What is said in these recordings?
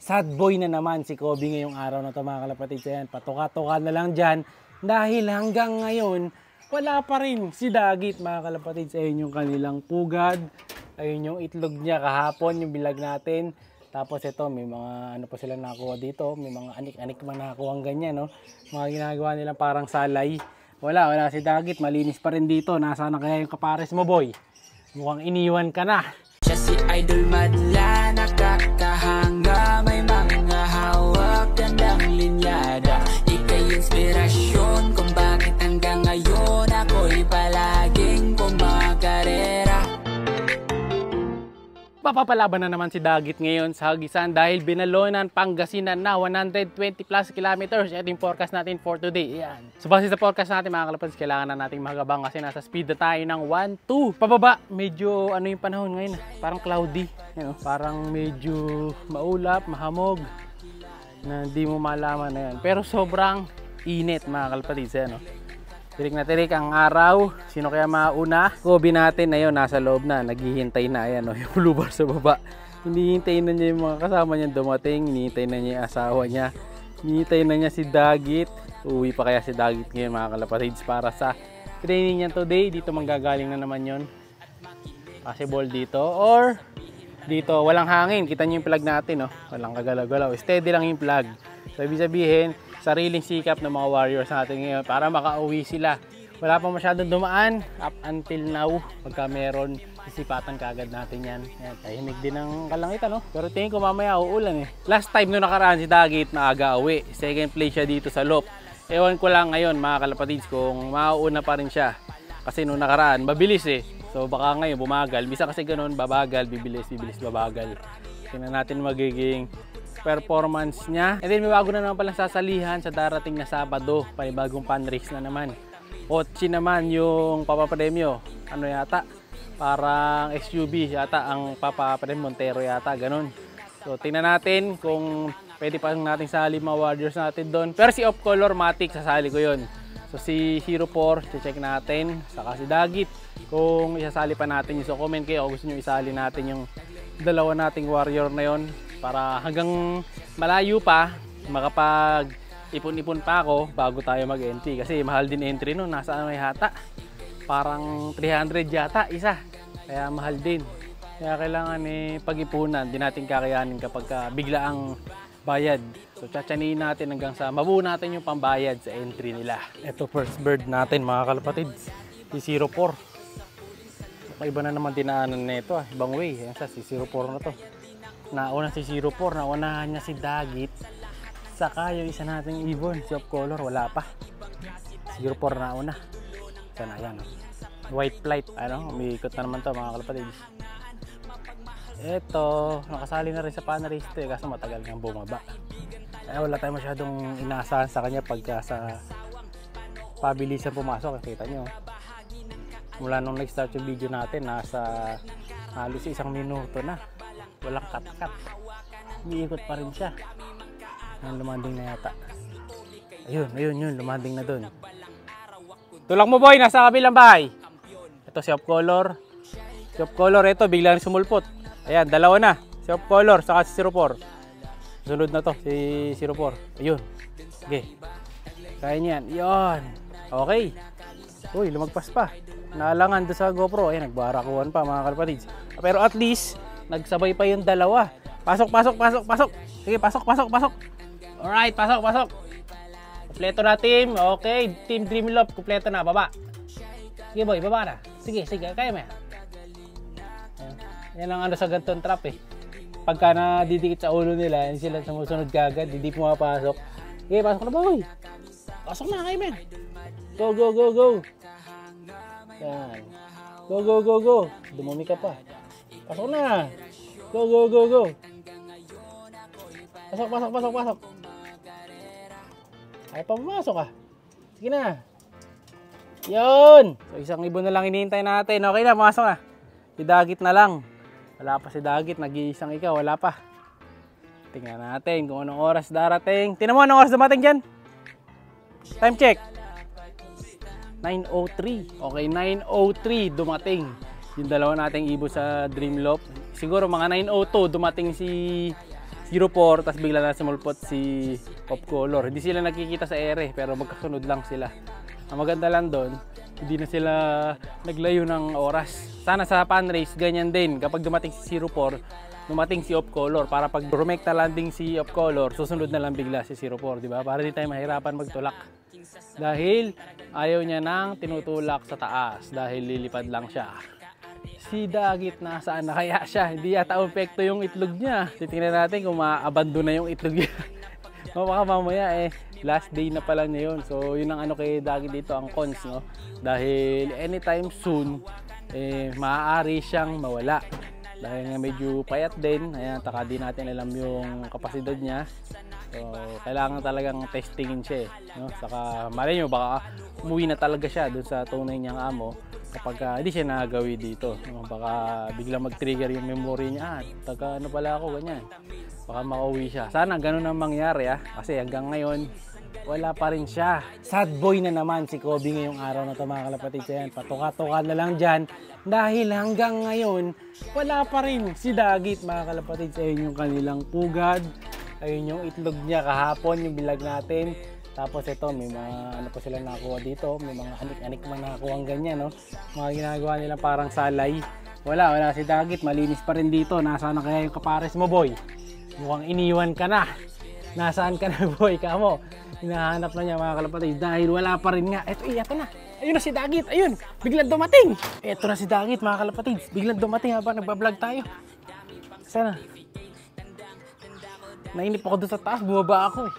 Sad boy na naman si Kobe ngayong araw na ito mga kalapatid. Yan, patuka-tuka na lang dyan dahil hanggang ngayon wala pa rin si Dagit mga kalapatid. Ayun yung kanilang pugad, ayun yung itlog niya kahapon yung bilag natin. Tapos ito may mga ano pa sila nakakuha dito, may mga anik-anik man nakakuha ang ganyan, no? Mga ginagawa nilang parang salay. Wala si Dagit, malinis pa rin dito. Nasaan na kaya yung kapares mo, boy? Mukhang iniwan ka na. Siya si Idol madla, nakakahanga, may mga hawak, gandang linyada. Ika'y inspirasyon kung bakit hanggang ngayon ako'y palaging kumakarera. Papapalaban na naman si Dagit ngayon sa Hagisan dahil Binalonan, Pangasinan na 120 plus kilometers. Ito yung forecast natin for today. Yan. So base sa forecast natin mga kalapatid, kailangan na natin magabang kasi nasa speed na tayo ng 1-2. Pababa, medyo ano yung panahon ngayon, parang cloudy. You know, parang medyo maulap, mahamog na hindi mo malaman na yan. Pero sobrang init mga kalapatid. Ano? Tirik na tirik ang araw. Sino kaya mauna? Kobe natin na yun, nasa loob na. Naghihintay na. Ayan, yung blue bar sa baba. Hinihintay na niya yung mga kasama niya dumating. Hinihintay na niya yung asawa niya. Hinihintay na niya si Dagit. Uwi pa kaya si Dagit ngayon mga kalapatids para sa training niya today. Dito manggagaling na naman yon. Possible dito. Or dito, walang hangin. Kita niyo yung plug natin. Oh. Walang kagalaw-galaw. Steady lang yung plug. So, ibig sabihin, sariling sikap ng mga warriors natin ngayon para makauwi sila. Wala pa masyadong dumaan up until now. Pagka meron, isipatan kagad natin yan. Yan, tahimik din ang kalangitan, no? Pero tingin ko mamaya uulan eh. Last time nung nakaraan si Dagit maaga uwi. Second place siya dito sa loop. Ewan ko lang ngayon mga kalapatids kung mauuna pa rin siya. Kasi nung nakaraan, mabilis eh. So baka ngayon bumagal. Bisa kasi ganun, babagal, bibilis, babagal. Tingnan natin magiging performance niya. And then may bago na naman palang sasalihan sa darating na Sabado. Panibagong fan race na naman. Otchi naman yung papapremyo. Ano yata? Parang SUV yata ang papapremyo. Montero yata. Ganun. So tingnan natin kung pwede pa natin sali mga warriors natin doon. Pero si Off Color Matic sasali ko yun. So si 04 check natin. Saka si Dagit kung isasali pa natin yun. So comment kayo kung gusto nyo isali natin yung dalawa nating warrior na yon. Para hanggang malayo pa, makapag ipon-ipon pa ako bago tayo mag-entry. Kasi mahal din entry nun, nasa ano yata. Parang 300 yata isa. Kaya mahal din. Kaya kailangan pag-ipunan, di natin kakayanin kapag bigla ang bayad. So tsatsaniin natin hanggang sa mabuo natin yung pambayad sa entry nila. Ito first bird natin mga kalapatids. Si 04. Iba na naman dinaanan na ito. Ibang way. Ayan siya, si 04 na to. Nauna si 04, naunahan niya si Dagit. Saka yung isa nating ibon, si Off Color, wala pa. 04 nauna. Sana yan. White flight, ano, umiikot na naman to mga kalapatids. Ito, nakasali na rin sa panelist eh, kaso matagal nang bumaba. Kaya wala tayo masyadong inaasahan sa kanya pagka sa pabilisan pumasok. Kita nyo. Mula nung nag-start yung video natin, nasa halos 1 minuto na. Walang cut-cut. Umiikot pa rin siya. Ang lumanding na yata. Ayun, lumanding na dun. Tulak mo boy, nasa kabilang bahay. Ito si Off Color. Si Off Color, ito, biglang sumulpot. Ayan, dalawa na. Si Off Color, saka si 04. Sunod na to, si 04. Ayun. Okay. Kaya niyan. Yun. Okay. Uy, lumagpas pa. Naalangan doon sa GoPro. Ayan, nagbarakuhan pa mga kalapatids. Pero at least, nagsabay pa yung dalawa. Pasok. Sige, pasok. Alright, pasok. Kompleto na team. Okay, Team Dreamlove, kompleto na. Baba. Sige boy, baba na. Sige, kaya mo yan. Yan ang ano sa gantong trap eh. Pagka nadidikit sa ulo nila, hindi sila sumusunod kagad, hindi pumapasok. Sige, pasok na boy. Pasok na, kaya mo yan. Go. Yan. Go. Dumumi ka pa. Pasok na. Go. Pasok. Ay, pumasok ka. Sige na. Yun. So, 1,000 na lang hinihintay natin. Okay na, pumasok na. Si Dagit na lang. Wala pa si Dagit. Nag-iisang ikaw. Wala pa. Tingnan natin kung anong oras darating. Tingnan mo anong oras dumating dyan. Time check. 9:03. Okay, 9:03 dumating. Yung dalawa nating ibon sa Dreamlove. Siguro mga 9:02 dumating si 04, tapos bigla na sumulpot si Off Color. Hindi sila nakikita sa ere, pero magkasunod lang sila. Ang maganda lang doon, hindi na sila naglayo ng oras. Sana sa pan race, ganyan din. Kapag dumating si 04, dumating si Off Color. Para pag rumekta landing si Off Color, susunod na lang bigla si 04, di ba? Para di tayo mahirapan magtulak. Dahil ayaw niya nang tinutulak sa taas dahil lilipad lang siya. Si Dagit, nasaan na kaya siya? Hindi yata epekto yung itlog niya. Titingnan natin kung ma-abandon na yung itlog niya. Baka mamaya last day na pala niya yun. So yun ang ano kay Dagit dito, ang cons, no? Dahil anytime soon, maaari siyang mawala. Dahil nga medyo payat din, ayan, taka di natin alam yung kapasidad niya. So kailangan talagang testingin siya, no? Saka malay nyo, baka umuwi na talaga siya dun sa tunay niyang amo kapag hindi siya nagawi dito, no? Baka biglang mag-trigger yung memory niya, taga ano pala ako, ganyan. Baka makauwi siya. Sana ganun ang mangyari, kasi hanggang ngayon wala pa rin siya. Sad boy na naman si Kobe ngayong araw na ito, mga kalapatid. Yan, patuka-tuka na lang dyan dahil hanggang ngayon wala pa rin si Dagit, mga kalapatid. Ayun yung kanilang pugad, ayun yung itlog niya kahapon, yung bilag natin. Tapos ito, may mga ano pa sila nakuha dito, may mga anik-anik man nakuha ang ganyan, no? Mga ginagawa nila parang salay. Wala si Dagit, malinis pa rin dito. Nasaan na kaya yung kapares mo, boy? Mukhang iniwan ka na. Nasaan ka na, boy? Kamo, hinahanap na niya, mga kalapatid, dahil wala pa rin nga. Eto na. Ayun na si Dagit, ayun, biglang dumating. Eto na si Dagit, mga kalapatid, biglang dumating habang nagbablog tayo. Sana. Nainip ako doon sa taas, bumaba ako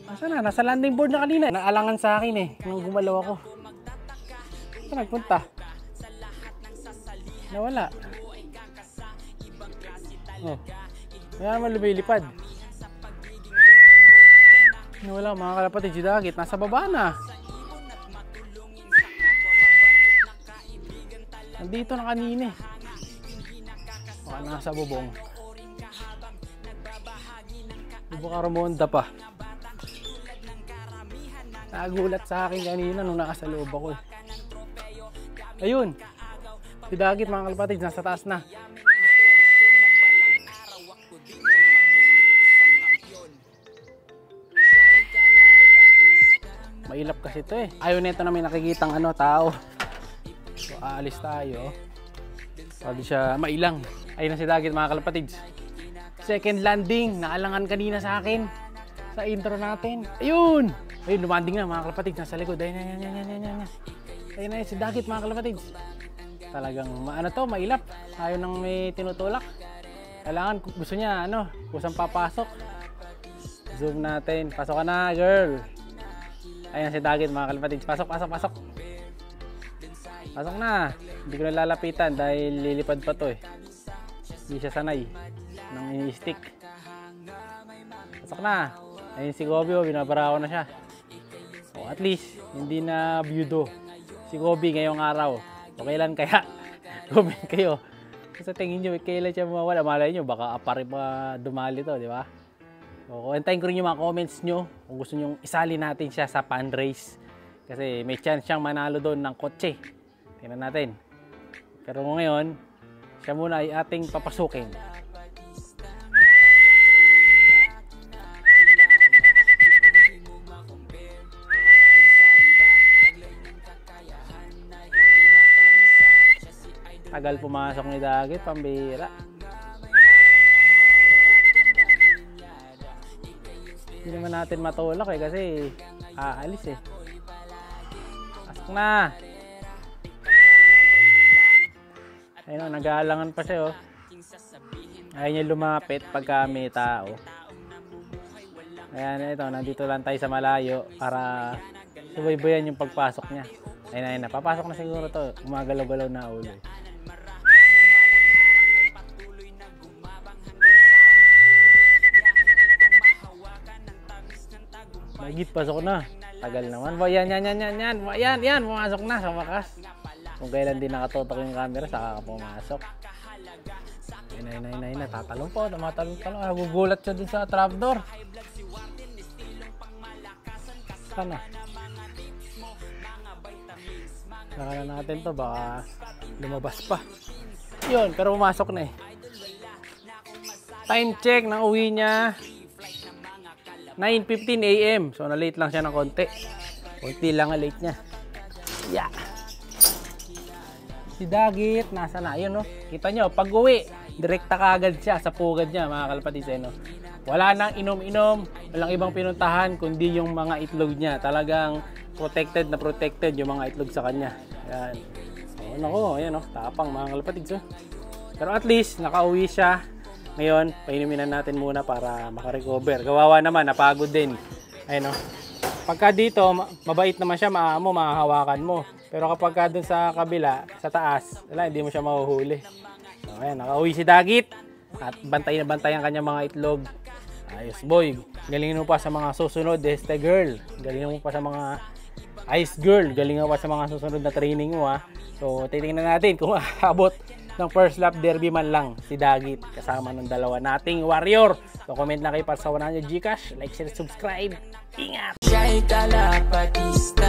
Nasaan na? Nasa landing board na kanina. Naalangan sa akin nung gumalaw ako. Saan nagpunta? Nawala. Kaya naman lumilipad. Nawala, mga kalapatid, si Dagit nasa baba na. Nandito na kanina baka nasa bubong. Baka rumonda pa. Nagulat sa akin kanina nung nasa loob ako Ayun, si Dagit, mga kalapatid, nasa taas na. Mailap kasi ito Ayaw nito na may nakikitang tao. So aalis tayo. Sabi siya mailang. Ayun na si Dagit, mga kalapatid. Second landing, naalangan kanina sa akin sa intro natin. Ayun, lumanding na, mga kalapatid, nasa likod. Ayun na si Dagit, mga kalapatid. Talagang mailap. Ayaw nang may tinutulak. Kailangan, gusto niya kusang papasok. Zoom natin. Pasok ka na, girl. Ayun si Dagit, mga kalapatid. Pasok. Pasok na. Hindi ko na lalapitan dahil lilipad pa to Hindi siya sanay nang ini-stick. Pasok na. Ayun si Kobe, binabara ko na siya. At least hindi na byudo si Kobe ngayong araw. O kailan kaya? Comment kayo. Sa tingin nyo, kailan siya mawala? Malay nyo, baka apari pa dumali to, di ba? So, antayin ko rin yung mga comments nyo kung gusto nyo isali natin siya sa pan race. Kasi may chance siyang manalo doon ng kotse. Tingnan natin. Pero ngayon, siya muna ay ating papasukin. Tagal pumasok ni Dagit, pambira. Hindi naman natin matulak kasi aalis Pasok na. Ayun, nag-aalangan pa siya Ayaw niya lumapit pagka may tao. Ayan, ito, nandito lang tayo sa malayo para subaybayan yung pagpasok niya. Ayun na, papasok na siguro to. Gumagalaw-galaw na ulo. Dagit, pasok na. Tagal naman. Yan, pumasok na sa wakas. Kung kailan din nakatotok yung camera, saka ka pumasok. Ayun, tatalong po. Tumatalong. Nagugulat siya dun sa trapdoor. Sana. Nakala natin to, baka lumabas pa. Yun, pero pumasok na Time check ng uwi niya 9:15 AM. So na-late lang siya ng konti. Konti lang ang late niya. Yeah. Si Dagit, nasa na? Ayun, no? Kita nyo, pag uwi, direkta kagad siya sa pugad niya, mga kalapatids. No? Wala nang inom-inom, walang ibang pinuntahan, kundi yung mga itlog niya. Talagang protected na protected yung mga itlog sa kanya. Ayan. So, nako, ayan, no? Tapang, mga kalapatids. Oh. Pero at least, nakauwi siya. Ngayon, painumin na natin muna para makarecover. Gawawa naman, napagod din. Ayun, no? Pagka dito, mabait naman siya, mahahawakan mo. Pero kapag ka dun sa kabila, sa taas, wala, hindi mo siya mahuhuli. So, ayan, nakauwi si Dagit. At bantay na bantay ang kanyang mga itlog. Ayos, boy. Galingin mo pa sa mga susunod, este girl. Galingin mo pa sa mga ice girl. Galingin mo pa sa mga susunod na training mo, ha. So, titingnan natin kung aabot ng first lap derby man lang si Dagit kasama ng dalawa nating warrior. So comment na kayo para sa 100 Gcash, like, share, subscribe. Ingat! Siya'y kalapatista